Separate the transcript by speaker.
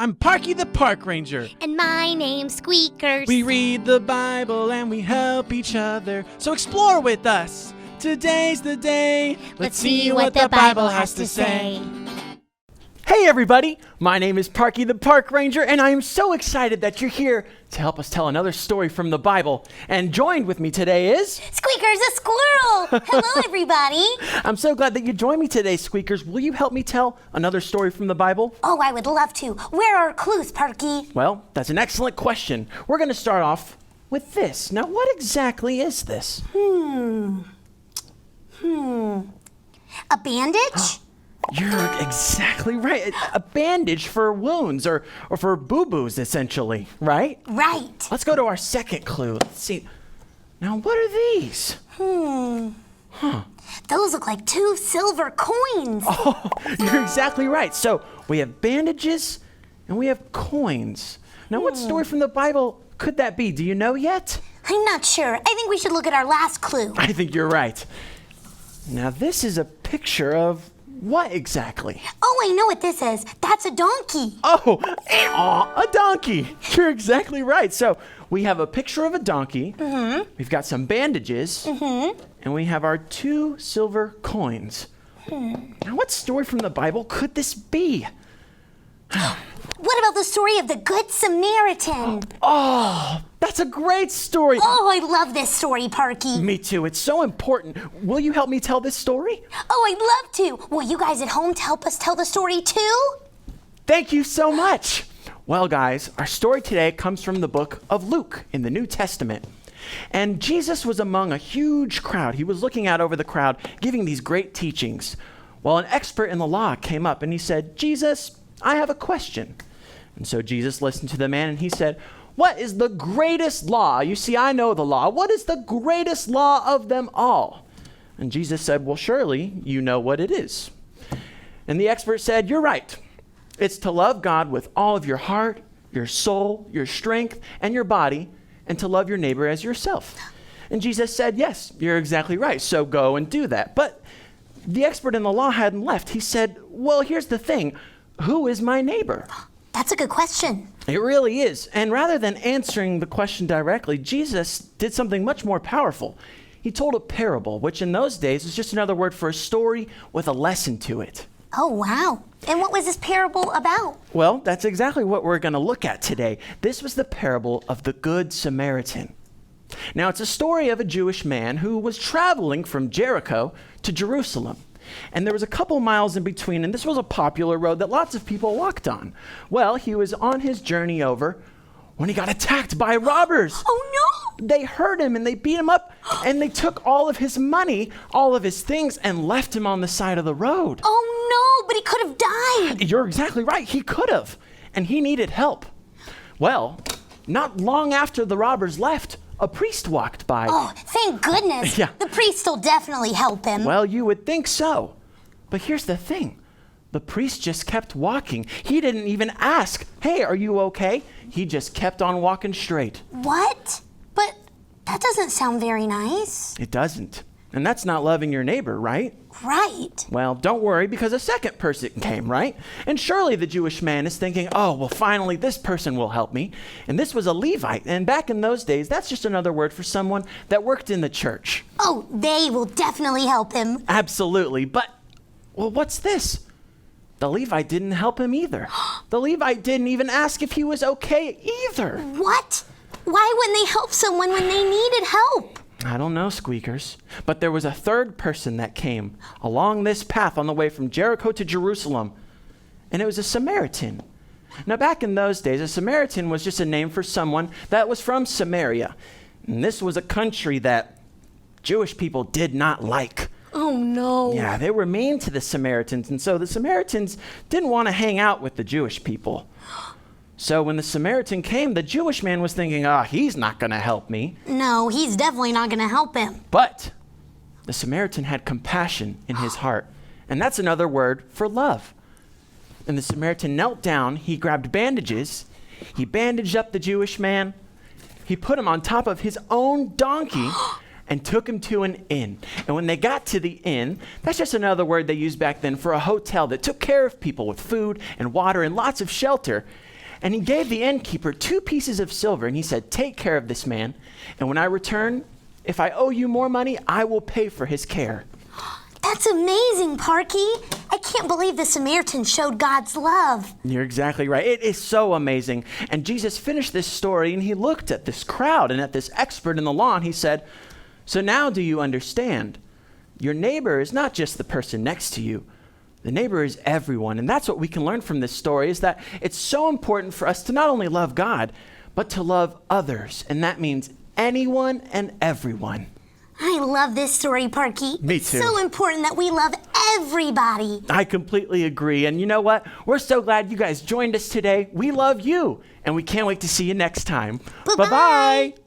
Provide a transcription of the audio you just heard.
Speaker 1: I'm Parkie the Park Ranger.
Speaker 2: And my name's Squeakers.
Speaker 1: We read the Bible and we help each other. So explore with us. Today's the day.
Speaker 2: Let's see what the Bible has to say.
Speaker 3: Hey everybody, my name is Parkie the Park Ranger, and I am so excited that you're here to help us tell another story from the Bible. And joined with me today is...
Speaker 2: Squeakers, a squirrel! Hello everybody!
Speaker 3: I'm so glad that you joined me today, Squeakers. Will you help me tell another story from the Bible?
Speaker 2: Oh, I would love to. Where are clues, Parkie?
Speaker 3: Well, that's an excellent question. We're going to start off with this. Now, what exactly is this?
Speaker 2: A bandage?
Speaker 3: You're exactly right. A bandage for wounds or for boo-boos, essentially, right?
Speaker 2: Right.
Speaker 3: Let's go to our second clue. Let's see. Now, what are these?
Speaker 2: Those look like 2 silver coins.
Speaker 3: Oh, you're exactly right. So we have bandages and we have coins. Now, what story from the Bible could that be? Do you know yet?
Speaker 2: I'm not sure. I think we should look at our last clue.
Speaker 3: I think you're right. Now, this is a picture of what exactly?
Speaker 2: Oh, I know what this is. That's a donkey.
Speaker 3: Oh, a donkey. You're exactly right. So we have a picture of a donkey. We've got some bandages. And we have our 2 silver coins. Now, what story from the Bible could this be?
Speaker 2: What about the story of the Good Samaritan?
Speaker 3: Oh, that's a great story.
Speaker 2: Oh, I love this story, Parkie.
Speaker 3: Me too. It's so important. Will you help me tell this story?
Speaker 2: Oh, I'd love to. Will you guys at home help us tell the story too?
Speaker 3: Thank you so much. Well, guys, our story today comes from the book of Luke in the New Testament. And Jesus was among a huge crowd. He was looking out over the crowd, giving these great teachings. Well, an expert in the law came up and he said, "Jesus, I have a question." And so Jesus listened to the man and he said, "What is the greatest law? You see, I know the law. What is the greatest law of them all?" And Jesus said, "Well, surely you know what it is." And the expert said, "You're right. It's to love God with all of your heart, your soul, your strength, and your body, and to love your neighbor as yourself." And Jesus said, "Yes, you're exactly right. So go and do that." But the expert in the law hadn't left. He said, "Well, here's the thing. Who is my neighbor?"
Speaker 2: That's a good question.
Speaker 3: It really is. And rather than answering the question directly, Jesus did something much more powerful. He told a parable, which in those days was just another word for a story with a lesson to it.
Speaker 2: Oh, wow. And what was this parable about?
Speaker 3: Well, that's exactly what we're going to look at today. This was the parable of the Good Samaritan. Now, it's a story of a Jewish man who was traveling from Jericho to Jerusalem. And there was a couple miles in between, and this was a popular road that lots of people walked on. Well, he was on his journey over when he got attacked by robbers.
Speaker 2: Oh, no!
Speaker 3: They hurt him and they beat him up, and they took all of his money, all of his things, and left him on the side of the road.
Speaker 2: Oh, no, but he could have died.
Speaker 3: You're exactly right. He could have, and he needed help. Well, not long after the robbers left, a priest walked by.
Speaker 2: Oh, thank goodness.
Speaker 3: Yeah.
Speaker 2: The priest will definitely help him.
Speaker 3: Well, you would think so. But here's the thing. The priest just kept walking. He didn't even ask, "Hey, are you okay?" He just kept on walking straight.
Speaker 2: What? But that doesn't sound very nice.
Speaker 3: It doesn't. And that's not loving your neighbor, right?
Speaker 2: Right.
Speaker 3: Well, don't worry, because a second person came, right? And surely the Jewish man is thinking, "Oh, well, finally this person will help me." And this was a Levite. And back in those days, that's just another word for someone that worked in the church.
Speaker 2: Oh, they will definitely help him.
Speaker 3: Absolutely. But, well, what's this? The Levite didn't help him either. The Levite didn't even ask if he was okay either.
Speaker 2: What? Why wouldn't they help someone when they needed help?
Speaker 3: I don't know, Squeakers. But there was a third person that came along this path on the way from Jericho to Jerusalem. And it was a Samaritan. Now, back in those days, a Samaritan was just a name for someone that was from Samaria. And this was a country that Jewish people did not like.
Speaker 2: Oh, no.
Speaker 3: Yeah, they were mean to the Samaritans. And so the Samaritans didn't want to hang out with the Jewish people. So when the Samaritan came, the Jewish man was thinking, he's not going to help me.
Speaker 2: No, he's definitely not going to help him.
Speaker 3: But the Samaritan had compassion in his heart. And that's another word for love. And the Samaritan knelt down, he grabbed bandages, he bandaged up the Jewish man, he put him on top of his own donkey, and took him to an inn. And when they got to the inn, that's just another word they used back then for a hotel that took care of people with food and water and lots of shelter. And he gave the innkeeper 2 pieces of silver, and he said, "Take care of this man, and when I return, if I owe you more money, I will pay for his care."
Speaker 2: That's amazing, Parkie. I can't believe the Samaritan showed God's love.
Speaker 3: You're exactly right. It is so amazing. And Jesus finished this story, and he looked at this crowd and at this expert in the law, and he said, "So now do you understand? Your neighbor is not just the person next to you. The neighbor is everyone." And that's what we can learn from this story, is that it's so important for us to not only love God, but to love others. And that means anyone and everyone.
Speaker 2: I love this story, Parkie.
Speaker 3: Me
Speaker 2: It's
Speaker 3: too.
Speaker 2: so important that we love everybody.
Speaker 3: I completely agree. And you know what? We're so glad you guys joined us today. We love you, and we can't wait to see you next time.
Speaker 2: Bye-bye.
Speaker 3: Bye-bye.